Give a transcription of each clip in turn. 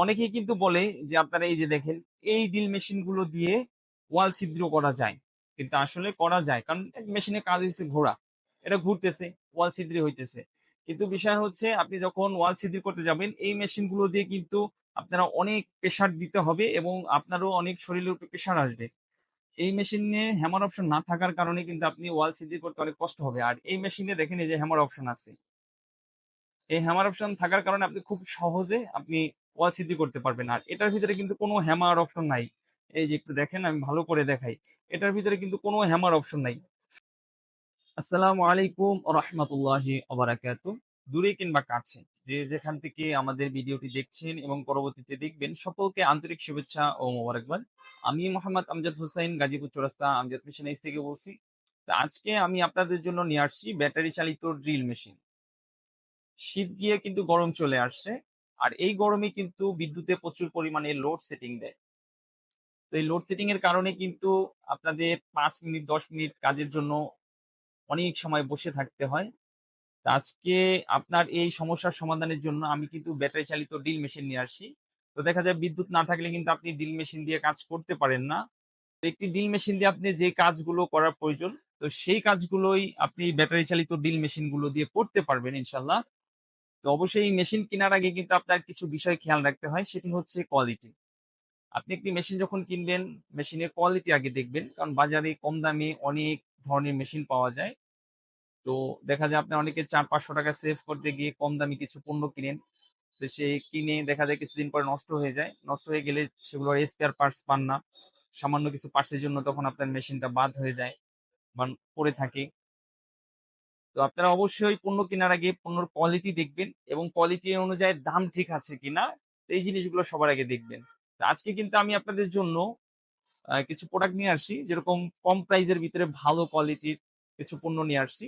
অনেকেই কিন্তু বলে যে আপনারা এই যে দেখেন এই ড্রিল মেশিন গুলো দিয়ে ওয়াল ছিদ্র করা যায়, কিন্তু আসলে করা যায় কারণ মেশিনের কাজ হচ্ছে ঘোরা, এটা ঘুরতেছে, ওয়াল ছিদ্র হইতেছে। কিন্তু বিষয় হচ্ছে আপনি যখন ওয়াল ছিদ্র করতে যাবেন এই মেশিন গুলো দিয়ে কিন্তু আপনারা অনেক প্রেসার দিতে হবে এবং আপনারও অনেক শরীরের উপর প্রেসার আসবে। এই মেশিনে হ্যামার অপশন না থাকার কারণে কিন্তু আপনি ওয়াল ছিদ্র করতে অনেক কষ্ট হবে। আর এই মেশিনে দেখেন এই যে হ্যামার অপশন আছে, এই হ্যামার অপশন থাকার কারণে আপনি খুব সহজে আপনি ওয়াল সিদ্ধি করতে পারবেন। আর এটার ভিতরে কিন্তু কোনো হ্যামার অপশন নাই। এই যে একটু দেখেন, আমি ভালো করে দেখাই। এটার ভিতরে কিন্তু কোনো হ্যামার অপশন নাই। আসসালামু আলাইকুম ওয়া রাহমাতুল্লাহি ওয়া বারাকাতুহু। দূরে কিংবা কাছে যে যেখান থেকে আমাদের ভিডিওটি দেখছেন এবং পরবর্তীতে দেখবেন, সকলকে আন্তরিক শুভেচ্ছা ও মোবারকবাদ। আমি মোহাম্মদ আমজাদ হোসেন, গাজীপুর চৌরাস্তা আমজাদ মেশিন হাউস থেকে বলছি। তো আজকে আমি আপনাদের জন্য নিয়ে আসছি ব্যাটারি চালিত ড্রিল মেশিন। শীত গিয়ে কিন্তু গরম চলে আসছে। আর এই গরমে কিন্তু বিদ্যুতে প্রচুর পরিমাণে লোড সেটিং দেয়। তো এই লোড সেটিং এর কারণে কিন্তু আপনাদের 5 মিনিট 10 মিনিট কাজের জন্য অনেক সময় বসে থাকতে হয়। তো আজকে আপনার এই সমস্যার সমাধানের জন্য আমি কিন্তু ব্যাটারি চালিত ড্রিল মেশিন নিয়ে আসছি। তো দেখা যায় বিদ্যুৎ না থাকলে কিন্তু আপনি ড্রিল মেশিন দিয়ে কাজ করতে পারেন না। তো একটি ড্রিল মেশিন দিয়ে আপনি যে কাজগুলো করার প্রয়োজন, তো সেই কাজগুলোই আপনি ব্যাটারি চালিত ড্রিল মেশিন গুলো দিয়ে করতে পারবেন ইনশাল্লাহ। তো অবশ্যই এই মেশিন কেনার আগে কিন্তু আপনার কিছু বিষয় খেয়াল রাখতে হয়, সেটি হচ্ছে কোয়ালিটি। আপনি একটি মেশিন যখন কিনবেন, মেশিনের কোয়ালিটি আগে দেখবেন, কারণ বাজারে কম দামে অনেক ধরনের মেশিন পাওয়া যায়। তো দেখা যায় আপনার অনেকে 400-500 টাকা সেভ করতে গিয়ে কম দামি কিছু পণ্য কিনেন। তো সে কিনে দেখা যায় কিছুদিন পরে নষ্ট হয়ে যায়, নষ্ট হয়ে গেলে সেগুলোর স্পেয়ার পার্টস পান না। সামান্য কিছু পার্টসের জন্য তখন আপনার মেশিনটা বাদ হয়ে যায় বা পড়ে থাকে। তো আপনারা অবশ্যই পণ্য কেনার আগে পণ্যের কোয়ালিটি দেখবেন এবং কোয়ালিটি অনুযায়ী দাম ঠিক আছে কিনা, তো এই জিনিসগুলো সবার আগে দেখবেন। তো আজকে কিন্তু আমি আপনাদের জন্য কিছু প্রোডাক্ট নিয়ে আসছি, যেরকম কম প্রাইজের ভিতরে ভালো কোয়ালিটির কিছু পণ্য নিয়ে আসছি।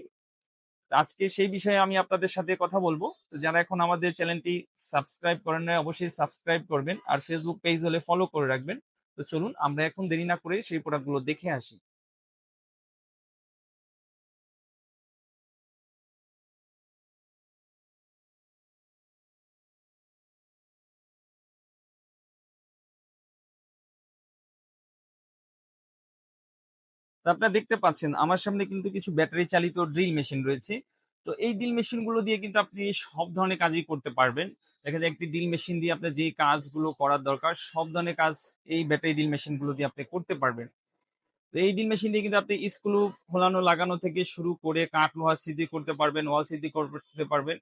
তো আজকে সেই বিষয়ে আমি আপনাদের সাথে কথা বলবো। তো যারা এখন আমাদের চ্যানেলটি সাবস্ক্রাইব করেন নাই, অবশ্যই সাবস্ক্রাইব করবেন আর ফেসবুক পেজ হলে ফলো করে রাখবেন। তো চলুন আমরা এখন দেরি না করে সেই প্রোডাক্টগুলো দেখে আসি। তো আপনারা দেখতে পাচ্ছেন আমার সামনে কিন্তু কিছু ব্যাটারি চালিত ড্রিল মেশিন রয়েছে। তো এই ড্রিল মেশিন গুলো দিয়ে কিন্তু আপনি সব ধরনের কাজই করতে পারবেন। দেখা যায় একটি ড্রিল মেশিন দিয়ে আপনার যে কাজগুলো করার দরকার সব ধরনের কাজ এই ব্যাটারি ড্রিল মেশিন গুলো দিয়ে আপনি করতে পারবেন। তো এই ড্রিল মেশিন দিয়ে কিন্তু আপনি স্ক্রু খোলানো লাগানো থেকে শুরু করে কাঠ লোহা সিদ্ধি করতে পারবেন, ওয়াল সিদ্ধি করতে পারবেন,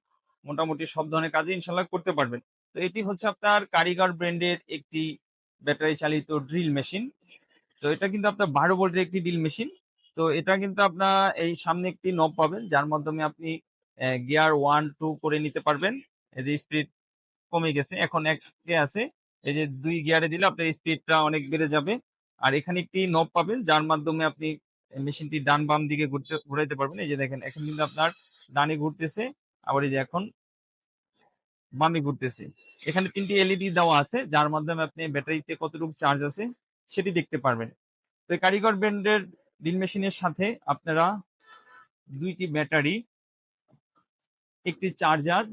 মোটামুটি সব ধরনের কাজই ইনশাল্লাহ করতে পারবেন। তো এটি হচ্ছে আপনার কারিগর ব্র্যান্ডের একটি ব্যাটারি চালিত ড্রিল মেশিন। তো এটা কিন্তু আপনার 12 ভোল্টের একটি ড্রিল মেশিন। তো এটা কিন্তু আপনার এই সামনে একটি নব পাবেন, যার মাধ্যমে আপনি গিয়ার 1 2 করে নিতে পারবেন। এই যে স্পিড কমে গেছে, এখন একে আছে। এই যে 2 গিয়ারে দিলে আপনার স্পিডটা অনেক বেড়ে যাবে। আর এখানে একটি নব পাবেন, যার মাধ্যমে আপনি মেশিনটি ডান বাম দিকে ঘুরাইতে পারবেন। এই যে দেখেন এখন কিন্তু আপনার ডানে ঘুরতেছে, আবার এই যে এখন বামে ঘুরতেছে। এখানে 3টি এলইডি দেওয়া আছে, যার মাধ্যমে আপনি ব্যাটারিতে কতটুকু চার্জ আছে সেটি দেখতে পারবেন। তো এই কারিগর ব্র্যান্ডের ড্রিল মেশিনের সাথে আপনারা 2টি ব্যাটারি, একটি চার্জার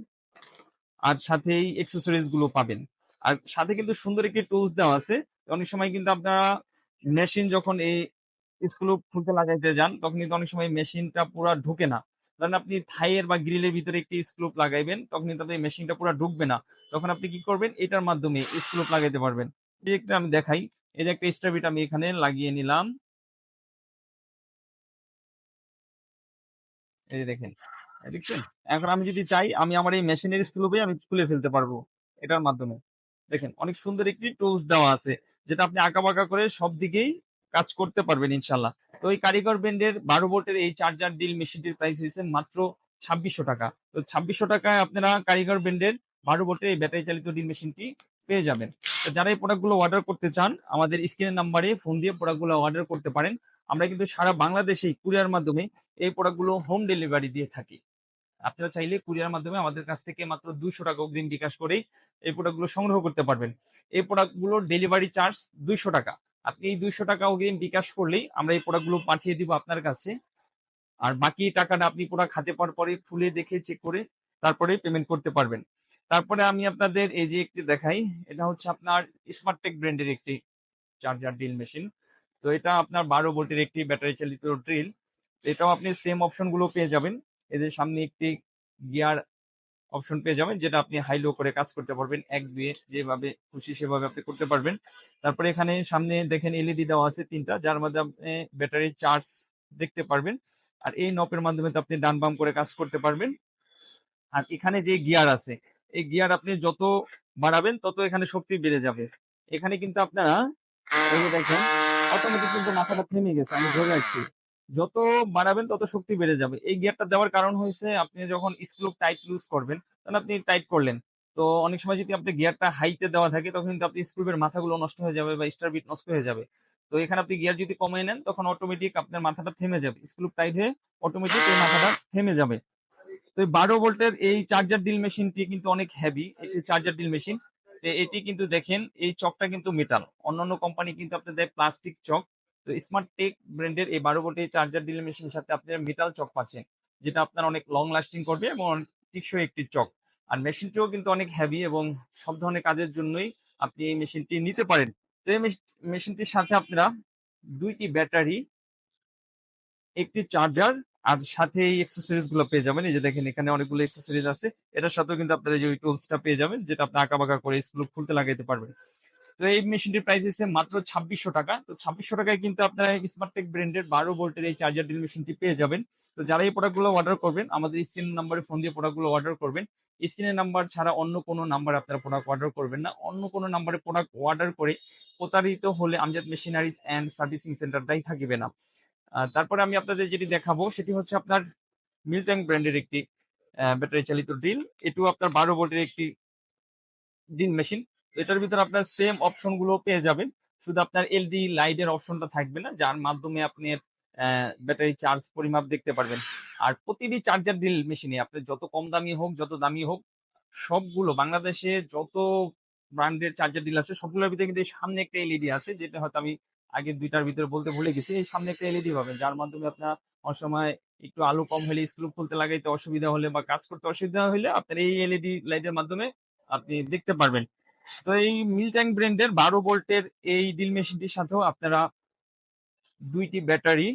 আর সাথেই এক্সেসরিজ গুলো পাবেন। আর সাথে কিন্তু সুন্দর একটি টুলস দেওয়া আছে। অনেক সময় কিন্তু আপনারা মেশিন যখন এই স্ক্রু খুলতে লাগাইতে যান, তখন কিন্তু অনেক সময় মেশিনটা পুরো ঢুকে না। ধরেন আপনি থাইয়ের বা গ্রিলের ভিতরে একটি স্ক্রু লাগাইবেন, তখন কিন্তু আপনার মেশিনটা পুরো ঢুকবে না। তখন আপনি কি করবেন, এটার মাধ্যমে স্ক্রু লাগাইতে পারবেন। এই একটা আমি দেখাই। এই যে একটা স্টার আমি এখানে লাগিয়ে নিলাম। এই যে দেখেন, দেখছেন? এখন আমি যদি চাই আমি আমার এই মেশিনের স্ক্রুকে আমি খুলে ফেলতে পারবো এটার মাধ্যমে। দেখেন অনেক সুন্দর একটি টুলস দেওয়া আছে, যেটা আপনি আঁকাবাঁকা করে সব দিকেই কাজ করতে পারবেন ইনশাল্লাহ। তো এই কারিগর ব্র্যান্ডের 12 ভোল্টের এই চার্জার ড্রিল মেশিনটির প্রাইস হয়েছে মাত্র 2600 টাকা। তো 2600 টাকায় আপনারা কারিগর ব্র্যান্ডের 12 ভোল্টের এই ব্যাটারি চালিত ড্রিল মেশিনটি পেয়ে যাবেন। তো যারা এই প্রোডাক্টগুলো অর্ডার করতে চান, আমাদের স্ক্রিনের নাম্বারে ফোন দিয়ে প্রোডাক্টগুলো অর্ডার করতে পারেন। আমরা কিন্তু সারা বাংলাদেশেই কুরিয়ার মাধ্যমে এই প্রোডাক্টগুলো হোম ডেলিভারি দিয়ে থাকি। আপনারা চাইলে কুরিয়ার মাধ্যমে আমাদের কাছ থেকে মাত্র 200 টাকা অগ্রিম বিকাশ করেই এই প্রোডাক্টগুলো সংগ্রহ করতে পারবেন। এই প্রোডাক্টগুলোর ডেলিভারি চার্জ 200 টাকা। আপনি এই 200 টাকা অগ্রিম বিকাশ করলেই আমরা এই প্রোডাক্টগুলো পাঠিয়ে দিব আপনার কাছে। আর বাকি টাকাটা আপনি প্রোডাক্ট হাতে পাওয়ার পরে খুলে দেখে চেক করে তারপরে পেমেন্ট করতে পারবেন। তারপরে আমি আপনাদের এই যে একটি দেখাই, এটা হচ্ছে আপনার স্মার্টটেক ব্র্যান্ডের একটি চার্জার ড্রিল মেশিন। তো এটা আপনার 12 ভোল্টের একটি ব্যাটারি চালিত ড্রিল। এটাও আপনি সেম অপশন গুলো পেয়ে যাবেন। এদের সামনে একটি গিয়ার অপশন পেয়ে যাবেন, যেটা আপনি হাই লো করে কাজ করতে পারবেন, 1 2 যেভাবে খুশি সেভাবে আপনি করতে পারবেন। তারপরে এখানে সামনে দেখেন এলইডি দেওয়া আছে 3টা, যার মধ্যে আপনি ব্যাটারি চার্জ দেখতে পারবেন। আর এই নপের মাধ্যমে তো আপনি ডান বাম করে কাজ করতে পারবেন। আর এখানে যে গিয়ার আছে, এই গিয়ার আপনি যত বাড়াবেন তত এখানে শক্তি বেড়ে যাবে। এখানে কিন্তু আপনারা এই যে দেখেন অটোমেটিক কিন্তু মাথাটা থেমে গেছে, আমি ধরে রাখছি। যত বাড়াবেন তত শক্তি বেড়ে যাবে। এই গিয়ারটা দেওয়ার কারণ হয়েছে আপনি যখন স্ক্রু টাইট লুজ করবেন, তখন আপনি টাইট করলেন। তো অনেক সময় যদি আপনি গিয়ারটা হাইতে দেওয়া থাকে, তখন কিন্তু আপনি স্ক্রুবের মাথাগুলো নষ্ট হয়ে যাবে বা স্টার বিট নষ্ট হয়ে যাবে। তো এখানে আপনি গিয়ার যদি কমিয়ে নেন, তখন অটোমেটিক আপনার মাথাটা থেমে যাবে, স্ক্রু টাইট হয়ে অটোমেটিক এই মাথাটা থেমে যাবে। তো এই 12 ভোল্টের এই চার্জার ড্রিল মেশিনটি কিন্তু অনেক হেভি একটি চার্জার ড্রিল মেশিন। এটি কিন্তু দেখেন এই চকটা কিন্তু মেটাল, অন্যান্য কোম্পানি কিন্তু আপনাদের দেয় প্লাস্টিক চক। তো স্মার্ট টেক ব্র্যান্ডের এই 12 ভোল্টের চার্জার ড্রিল মেশিনের সাথে আপনারা মেটাল চক পাচ্ছেন, যেটা আপনার অনেক লং লাস্টিং করবে এবং অনেক টেকসই একটি চক। আর মেশিনটিও কিন্তু অনেক হেভি এবং সব ধরনের কাজের জন্যই আপনি এই মেশিনটি নিতে পারেন। তো এই মেশিনটির সাথে আপনারা 2টি ব্যাটারি, একটি চার্জার আর সাথে এই অ্যাক্সেসরিজ গুলো পেয়ে যাবেন। এই যে দেখেন এখানে অনেকগুলো অ্যাক্সেসরিজ আছে। এটার সাথেও কিন্তু আপনারা যে ওই টুলসটা পেয়ে যাবেন, যেটা আপনি আঁকাবাঁকা করে স্ক্রু খুলতে লাগাইতে পারবেন। তো এই মেশিনটির প্রাইস হচ্ছে মাত্র 2600 টাকা। তো 2600 টাকায় কিন্তু আপনারা স্মার্টটেক ব্র্যান্ডের 12 ভোল্টের এই চার্জার ড্রিল মেশিনটি পেয়ে যাবেন। তো যারা এই প্রোডাক্টগুলো অর্ডার করবেন, আমাদের স্ক্রিন নাম্বারে ফোন দিয়ে প্রোডাক্টগুলো অর্ডার করবেন। স্ক্রিনের নাম্বার ছাড়া অন্য কোনো নাম্বার আপনারা প্রোডাক্ট অর্ডার করবেন না। অন্য কোনো নাম্বারে প্রোডাক্ট অর্ডার করে প্রতারিত হলে Amjad machineries and servicing centre দায়ী থাকিবে না। তারপরে আমি আপনাদের যেটি দেখাবো সেটি হচ্ছে আপনার মিল্টন ব্র্যান্ডের একটি ব্যাটারি চালিত ড্রিল। এটিও আপনার 12 ভোল্টের একটি ড্রিল মেশিন। এটার ভিতরে আপনার সেম অপশন গুলো পেয়ে যাবেন, শুধু আপনার এলইডি লাইটের অপশনটা থাকবে না, যার মাধ্যমে আপনি ব্যাটারি চার্জ পরিমাপ দেখতে পারবেন। আর প্রতিটি চার্জার ড্রিল মেশিনে আপনি যত কম দামি হোক যত দামি হোক, সবগুলো বাংলাদেশে যত ব্র্যান্ডের চার্জার ড্রিল আছে সবগুলোর ভিতরে কিন্তু এই সামনে একটা এলইডি আছে, যেটা হয়তো আমি আগে 2টার ভিতরে বলতে ভুলে গেছি। এই সামনে একটা এলইডি পাবেন, যার মাধ্যমে আপনার অসময় একটু আলো কম হলে স্ক্রু খুলতে লাগাইতে অসুবিধা হলে বা কাজ করতে অসুবিধা হলে আপনার এই এলইডি লাইটের মাধ্যমে আপনি দেখতে পারবেন। তো এই মিল্টন ব্র্যান্ডের 12 ভোল্টের এই ড্রিল মেশিনটির সাথেও আপনারা 2টি ব্যাটারি,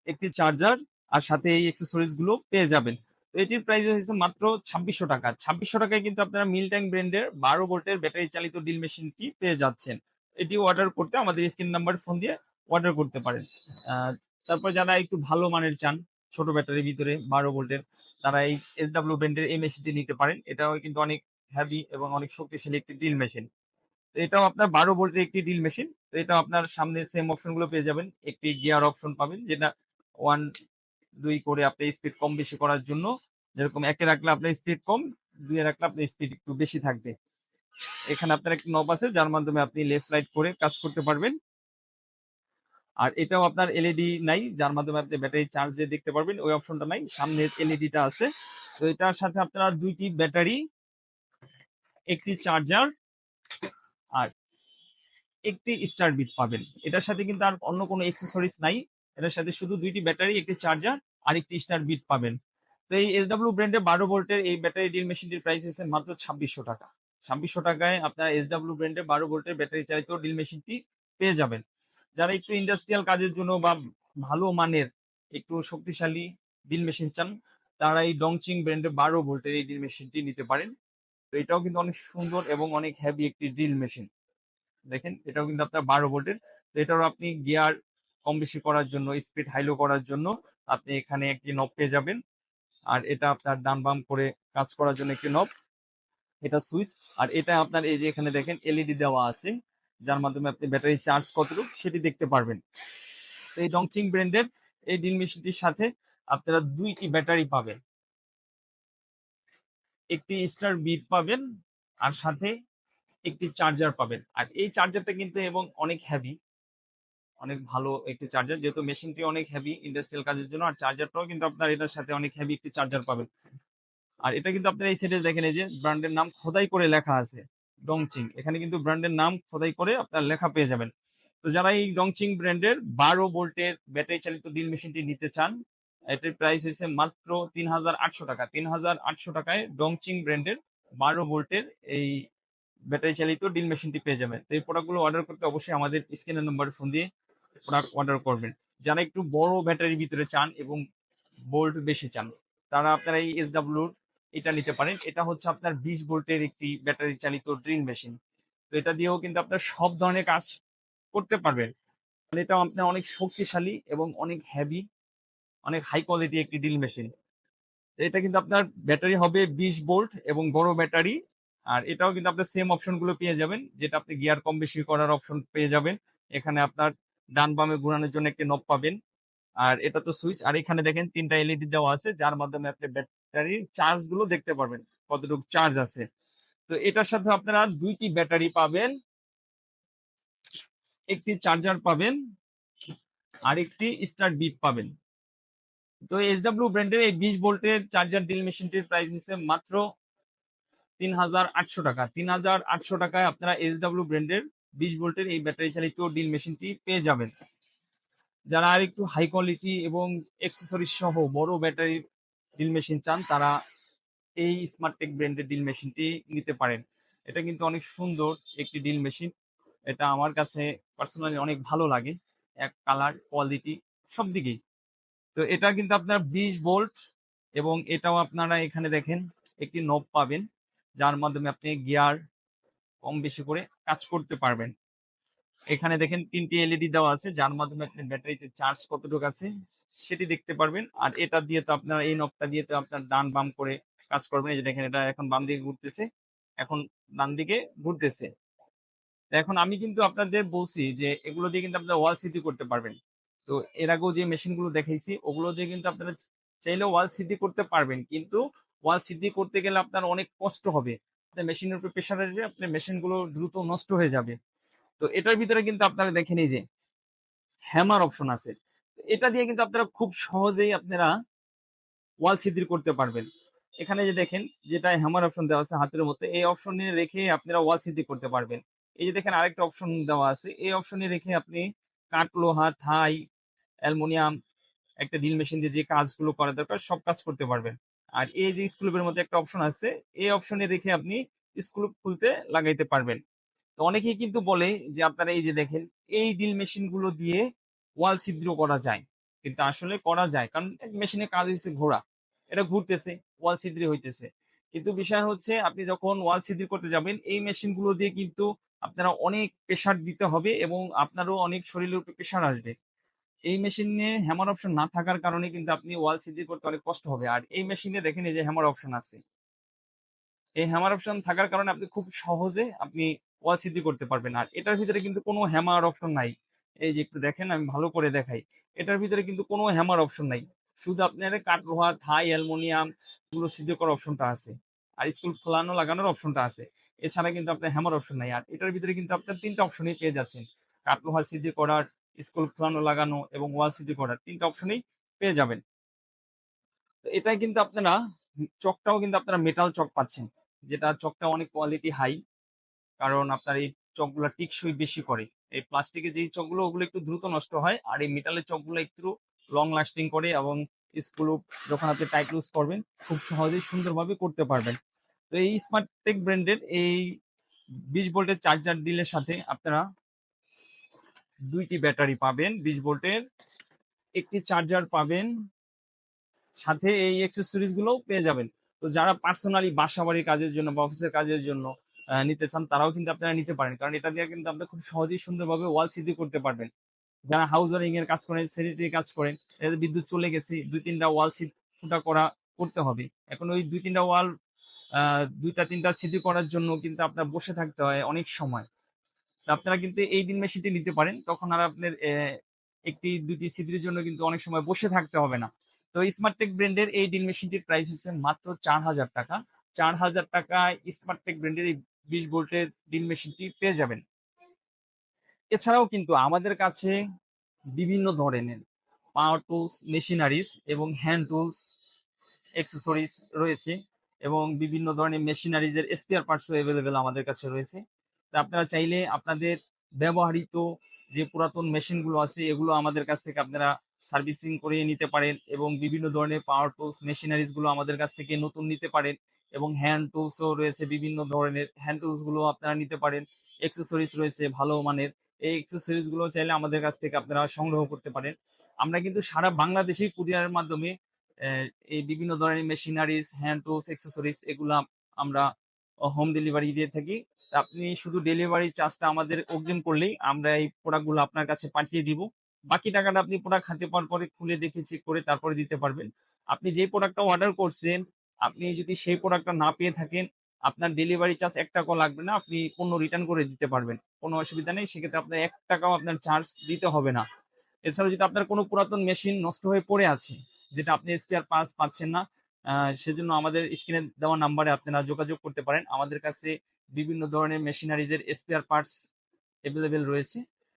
একটি চার্জার আর সাথে এই অ্যাক্সেসরিজ গুলো পেয়ে যাবেন। তো এটির প্রাইস হয়েছে মাত্র 2600 টাকা। 2600 টাকায় কিন্তু আপনারা মিল্টন ব্র্যান্ডের 12 ভোল্টের ব্যাটারি চালিত ড্রিল মেশিনটি পেয়ে যাচ্ছেন। এটি অর্ডার করতে আমাদের স্ক্রিন নাম্বার ফোন দিয়ে অর্ডার করতে পারেন। তারপর যারা একটু ভালো মানের চান ছোট ব্যাটারির ভিতরে 12 ভোল্টের, তারা এই এসডব্লিউ ব্র্যান্ডের এই মেশিনটি নিতে পারেন। এটাও কিন্তু অনেক হেভি এবং অনেক শক্তিশালী একটি ড্রিল মেশিন। তো এটাও আপনার 12 ভোল্টের একটি ড্রিল মেশিন। তো এটাও আপনার সামনে সেম অপশন গুলো পেয়ে যাবেন, একটি গিয়ার অপশন পাবেন, যেটা 1 2 করে আপনি স্পিড কম বেশি করার জন্য, যেরকম 1-এ রাখলে আপনার স্পিড কম, 2-এ রাখলে আপনার স্পিড একটু বেশি থাকবে। এখানে আপনার একটা নব আছে, যার মাধ্যমে আপনি লেফট রাইট করে কাজ করতে পারবেন। আর এটাও আপনার এলইডি নাই, যার মাধ্যমে আপনি ব্যাটারি চার্জ দেখতে পারবেন, ওই অপশনটা নাই, সামনে এলইডিটা আছে। তো এটার সাথে আপনারা 2টি ব্যাটারি, একটি চার্জার আর একটি স্টার বিট পাবেন। এটার সাথে কিন্তু আর অন্য কোনো অ্যাক্সেসরিজ নাই। এটার সাথে শুধু 2টি ব্যাটারি, একটি চার্জার আর একটি স্টার বিট পাবেন। তো এই এসডব্লিউ ব্র্যান্ডের 12 ভোল্টের এই ব্যাটারি ড্রিল মেশিনটির প্রাইস হচ্ছে মাত্র 2600 টাকা। 2600 টাকায় আপনারা এসডব্লিউ ব্র্যান্ডের 12 ভোল্টের ব্যাটারি চালিত ড্রিল মেশিনটি পেয়ে যাবেন। যারা একটু ইন্ডাস্ট্রিয়াল কাজের জন্য বা ভালো মানের একটু শক্তিশালী ড্রিল মেশিন চান, তারা এই ডংচিং ব্র্যান্ডের 12 ভোল্টের এই ড্রিল মেশিনটি নিতে পারেন। তো এটাও কিন্তু অনেক সুন্দর এবং অনেক হেভি একটি ড্রিল মেশিন। দেখেন এটাও কিন্তু আপনার 12 ভোল্টের। তো এটারও আপনি গিয়ার কম বেশি করার জন্য, স্পিড হাইলো করার জন্য আপনি এখানে একটি নব পেয়ে যাবেন। আর এটা আপনার ডান বাম করে কাজ করার জন্য একটি নব, এটা সুইচ। আর এটা আপনার এই যে এখানে দেখেন এলইডি দেওয়া আছে, যার মাধ্যমে আপনি ব্যাটারি চার্জ কতটুকু সেটি দেখতে পারবেন। তো এই ডংচিং ব্র্যান্ডের এই ড্রিল মেশিনটির সাথে আপনারা 2টি ব্যাটারি পাবেন, একটি স্টার বিট পাবেন আর সাথে একটি চার্জার পাবেন। আর এই চার্জারটা কিন্তু এবং অনেক হেভি, অনেক ভালো একটি চার্জার, যেহেতু মেশিনটি অনেক হেভি ইন্ডাস্ট্রিয়াল কাজের জন্য। আর চার্জারটাও কিন্তু আপনার এটার সাথে অনেক হেভি একটি চার্জার পাবেন। আর এটা কিন্তু আপনার এই সাইডে দেখেন এই যে ব্র্যান্ডের নাম খোদাই করে লেখা আছে ডংচিং, এখানে কিন্তু ব্র্যান্ডের নাম খোদাই করে আপনার লেখা পেয়ে যাবেন। তো যারা এই ডংচিং ব্র্যান্ডের 12 ভোল্টের ব্যাটারি চালিত ড্রিল মেশিনটি নিতে চান, এটার প্রাইস হয়েছে মাত্র ৩,৮০০ টাকা। ৩,৮০০ টাকায় ডংচিং ব্র্যান্ডের 12 ভোল্টের এই ব্যাটারি চালিত ড্রিল মেশিনটি পেয়ে যাবেন। তো এই প্রোডাক্টগুলো অর্ডার করতে অবশ্যই আমাদের স্ক্রিনের নাম্বারে ফোন দিয়ে প্রোডাক্ট অর্ডার করবেন। যারা একটু বড় ব্যাটারির ভিতরে চান এবং ভোল্ট বেশি চান, তারা আপনারা এই SW এটা নিতে পারেন। এটা হচ্ছে আপনার 20 ভোল্টের একটি ব্যাটারি চালিত ড্রিল মেশিন। তো এটা দিয়েও কিন্তু আপনার সব ধরনের কাজ করতে পারবেন। মানে এটা আপনার অনেক শক্তিশালী এবং অনেক হেভি, অনেক হাই কোয়ালিটি একটি ড্রিল মেশিন। এটা কিন্তু আপনার ব্যাটারি হবে 20 ভোল্ট এবং বড় ব্যাটারি। আর এটাও কিন্তু আপনার সেম অপশন গুলো পেয়ে যাবেন, যেটা আপনি গিয়ার কম বেশি করার অপশন পেয়ে যাবেন। এখানে আপনার ডান বামে ঘোরানোর জন্য একটি নব পাবেন। আর এটা তো সুইচ। আর এখানে দেখেন 3টা LED দেওয়া আছে, যার মাধ্যমে আপনি ব্যাটারির চার্জ গুলো দেখতে পারবেন, কতটুকু চার্জ আছে। তো এটার সাথে আপনারা 2টি ব্যাটারি পাবেন, একটি চার্জার পাবেন, আর একটি স্টার্ট বিট পাবেন। তো SW ব্র্যান্ডের এই 20 ভোল্টের চার্জার ড্রিল মেশিনটির প্রাইস হচ্ছে মাত্র ৩,৮০০ টাকা। ৩,৮০০ টাকায় আপনারা SW ব্র্যান্ডের 20 ভোল্টের এই ব্যাটারি চালিত ড্রিল মেশিনটি পেয়ে যাবেন। যারা আর একটু হাই কোয়ালিটি এবং অ্যাক্সেসরিজ সহ বড় ব্যাটারির ড্রিল মেশিন চান, তারা এই স্মার্টটেক ব্র্যান্ডের ড্রিল মেশিনটি নিতে পারেন। এটা কিন্তু অনেক সুন্দর একটি ড্রিল মেশিন। এটা আমার কাছে পার্সোনালি অনেক ভালো লাগে, এক কালার, কোয়ালিটি, সব দিকেই। তো এটা কিন্তু আপনার 20 ভোল্ট, এবং এটাও আপনারা এখানে দেখেন একটি নব পাবেন, যার মাধ্যমে আপনি গিয়ার কম বেশি করে কাজ করতে পারবেন। এখানে দেখেন 3টি LED দেওয়া আছে, যার মাধ্যমে আপনি ব্যাটারিতে চার্জ কতটুকু আছে সেটি দেখতে পারবেন। আর এটা দিয়ে তো আপনার, এই নবটা দিয়ে তো আপনার ডান বাম করে কাজ করবেন। এই যে দেখেন, এটা এখন বাম দিকে ঘুরতেছে, এখন ডান দিকে ঘুরতেছে। তো এখন আমি কিন্তু আপনাদের বলছি যে এগুলো দিয়ে কিন্তু আপনারা ওয়াল সিদ্ধি করতে পারবেন। তো এর আগেও যে মেশিনগুলো দেখাইছি, ওগুলো দিয়ে কিন্তু আপনারা চাইলে ওয়াল সিদ্ধি করতে পারবেন, কিন্তু ওয়াল সিদ্ধি করতে গেলে আপনার অনেক কষ্ট হবে। আপনার মেশিনের উপর প্রেশার আসবে, আপনার মেশিনগুলো দ্রুত নষ্ট হয়ে যাবে। তো এটার ভিতরে কিন্তু আপনারা দেখেন এই যে হ্যামার অপশন আছে। তো এটা দিয়ে কিন্তু আপনারা খুব সহজেই আপনারা ওয়াল সিদ্ধি করতে পারবেন। এখানে যে দেখেন, যেটা হ্যামার অপশন দেওয়া আছে হাতের মধ্যে, এই অপশনে রেখে আপনারা ওয়াল সিদ্ধি করতে পারবেন। এই যে দেখেন আরেকটা অপশন দেওয়া আছে, এই অপশনে রেখে আপনি কাঠ, লোহা, থাই, অ্যালুমিনিয়াম, একটা ড্রিল মেশিন দিয়ে যে কাজগুলো করা দরকার সব কাজ করতে পারবেন। আর এই যে স্ক্রুপের মধ্যে একটা অপশন আছে, এই অপশনে রেখে আপনি স্ক্রু খুলতে লাগাইতে পারবেন। তো অনেকেই কিন্তু বলে যে আপনারা এই যে দেখেন, এই ড্রিল মেশিন গুলো দিয়ে ওয়াল ছিদ্র করা যায়, কিন্তু আসলে করা যায়, কারণ মেশিনের কাজ হচ্ছে ঘোরা, এটা ঘুরতেছে, ওয়াল ছিদ্র হইতেছে। কিন্তু বিষয় হচ্ছে, আপনি যখন ওয়াল ছিদ্র করতে যাবেন, এই মেশিন গুলো দিয়ে কিন্তু আপনারা অনেক প্রেসার দিতে হবে এবং আপনারও অনেক শরীরের উপর প্রেসার আসবে। এই মেশিনে হ্যামার অপশন না থাকার কারণে কিন্তু আপনি ওয়াল ছিদ্র করতে অনেক কষ্ট হবে। আর এই মেশিনে দেখেন এই যে হ্যামার অপশন আছে, এই হ্যামার অপশন থাকার কারণে আপনি খুব সহজে আপনি ওয়াল সিদ্ধি করতে পারবেন। আর এটার ভিতরে কিন্তু কোনো হ্যামার অপশন নাই। এই যে একটু দেখেন, আমি ভালো করে দেখাই, এটার ভিতরে কিন্তু কোনো হ্যামার অপশন নাই। শুধু আপনার কাঠ, লোহা, থাই, অ্যালুমিনিয়াম গুলো সিদ্ধ করার অপশনটা আছে, আর স্কুল খোলানো লাগানোর অপশনটা আছে। এছাড়া কিন্তু আপনার হ্যামার অপশন নাই। আর এটার ভিতরে কিন্তু আপনার 3টা অপশনই পেয়ে যাচ্ছেন, কাঠ, লোহা সিদ্ধি করার, স্কুল খোলানো লাগানো এবং ওয়াল সিদ্ধি করার 3টা অপশনই পেয়ে যাবেন। তো এটাই কিন্তু আপনারা, চকটাও কিন্তু আপনারা মেটাল চক পাচ্ছেন, যেটা চকটা অনেক কোয়ালিটি হাই। কারণ আপনার এই চকগুলো টিকসই বেশি করে। এই প্লাস্টিকের যেই চকগুলো, ওগুলো একটু দ্রুত নষ্ট হয়, আর এই মেটালের চকগুলো একটু লং লাস্টিং করে, এবং স্ক্রু যখন আপনি টাইট ইউজ করবেন খুব সহজেই সুন্দরভাবে করতে পারবেন। তো এই স্মার্টটেক ব্র্যান্ডের এই 20 ভোল্টের চার্জার ডিলের সাথে আপনারা 2টি ব্যাটারি পাবেন 20 ভোল্টের, একটি চার্জার পাবেন, সাথে এই অ্যাক্সেসরিজ গুলোও পেয়ে যাবেন। তো যারা পার্সোনালি বাসা বাড়ির কাজের জন্য বা অফিসের কাজের জন্য নিতে চান, তারাও কিন্তু আপনারা নিতে পারেন, কারণ এটা দিয়ে কিন্তু আপনি খুব সহজেই সুন্দরভাবে ওয়াল সিদ্ধি করতে পারবেন। যারা হাউস ওয়ারিং এর কাজ করেন, স্যানিটারি কাজ করেন, এদের বিদ্যুৎ চলে গেছে, 2-3টা ওয়াল ফুটা করা করতে হবে। এখন ওই 2-3টা ওয়াল, 2টা-3টা সিদ্ধি করার জন্য কিন্তু আপনার বসে থাকতে হয় অনেক সময়। তো আপনারা কিন্তু এই ড্রিল মেশিনটি নিতে পারেন, তখন আর আপনার একটি 2টি ছিদ্রের জন্য কিন্তু অনেক সময় বসে থাকতে হবে না। তো স্মার্টটেক ব্র্যান্ডের এই ড্রিল মেশিনটির প্রাইস হচ্ছে মাত্র 4,000 টাকা। 4,000 টাকায় স্মার্টটেক ব্র্যান্ডের এই 20 ভোল্টের ড্রিল মেশিনটি পেয়ে যাবেন। এছাড়াও কিন্তু আমাদের কাছে বিভিন্ন ধরনের পাওয়ার টুলস, মেশিনারিজ এবং হ্যান্ড টুলস, অ্যাক্সেসরিজ রয়েছে, এবং বিভিন্ন ধরনের মেশিনারিজের স্পেয়ার পার্টসও অ্যাভেলেবেল আমাদের কাছে রয়েছে। তো আপনারা চাইলে আপনাদের ব্যবহৃত যে পুরাতন মেশিনগুলো আছে, এগুলো আমাদের কাছ থেকে আপনারা সার্ভিসিং করিয়ে নিতে পারেন এবং বিভিন্ন ধরনের পাওয়ার টুলস মেশিনারিজ গুলো আমাদের কাছ থেকে নতুন নিতে পারেন এবং হ্যান্ড টুলসও রয়েছে বিভিন্ন ধরনের হ্যান্ড টুলস গুলো আপনারা নিতে পারেন। অ্যাক্সেসরিজ রয়েছে ভালো মানের, এই অ্যাক্সেসরিজ গুলো চাইলে আমাদের কাছ থেকে আপনারা সংগ্রহ করতে পারেন। আমরা কিন্তু সারা বাংলাদেশেই কুরিয়ারের মাধ্যমে আহ, এই বিভিন্ন ধরনের মেশিনারিজ হ্যান্ড টুলস অ্যাক্সেসরিজ এগুলা আমরা হোম ডেলিভারি দিয়ে থাকি। তা আপনি শুধু ডেলিভারি চার্জটা আমাদের অগ্রিম করলেই আমরা এই প্রোডাক্টগুলো আপনার কাছে পাঠিয়ে দিব। বাকি টাকাটা আপনি প্রোডাক্ট হাতে পাওয়ার পরে খুলে দেখে চেক করে তারপরে দিতে পারবেন। আপনি যে প্রোডাক্টটা অর্ডার করছেন, আপনি যদি সেই প্রোডাক্টটা না পেয়ে থাকেন, আপনার ডেলিভারি চার্জ ১ টাকাও লাগবে না। আপনি পণ্য রিটার্ন করে দিতে পারবেন। কোনো অসুবিধা নেই। সেক্ষেত্রে আপনার ১ টাকাও আপনার চার্জ দিতে হবে না। এছাড়াও যদি আপনার কোনো পুরাতন মেশিন নষ্ট হয়ে পড়ে আছে, যেটা আপনি স্পেয়ার পার্টস পাচ্ছেন না, সেজন্য আমাদের স্ক্রিনে দেওয়া নাম্বারে আপনারা যোগাযোগ করতে পারেন। আমাদের কাছে বিভিন্ন ধরনের মেশিনারিজের স্পেয়ার পার্টস এভেলেবেল রয়েছে।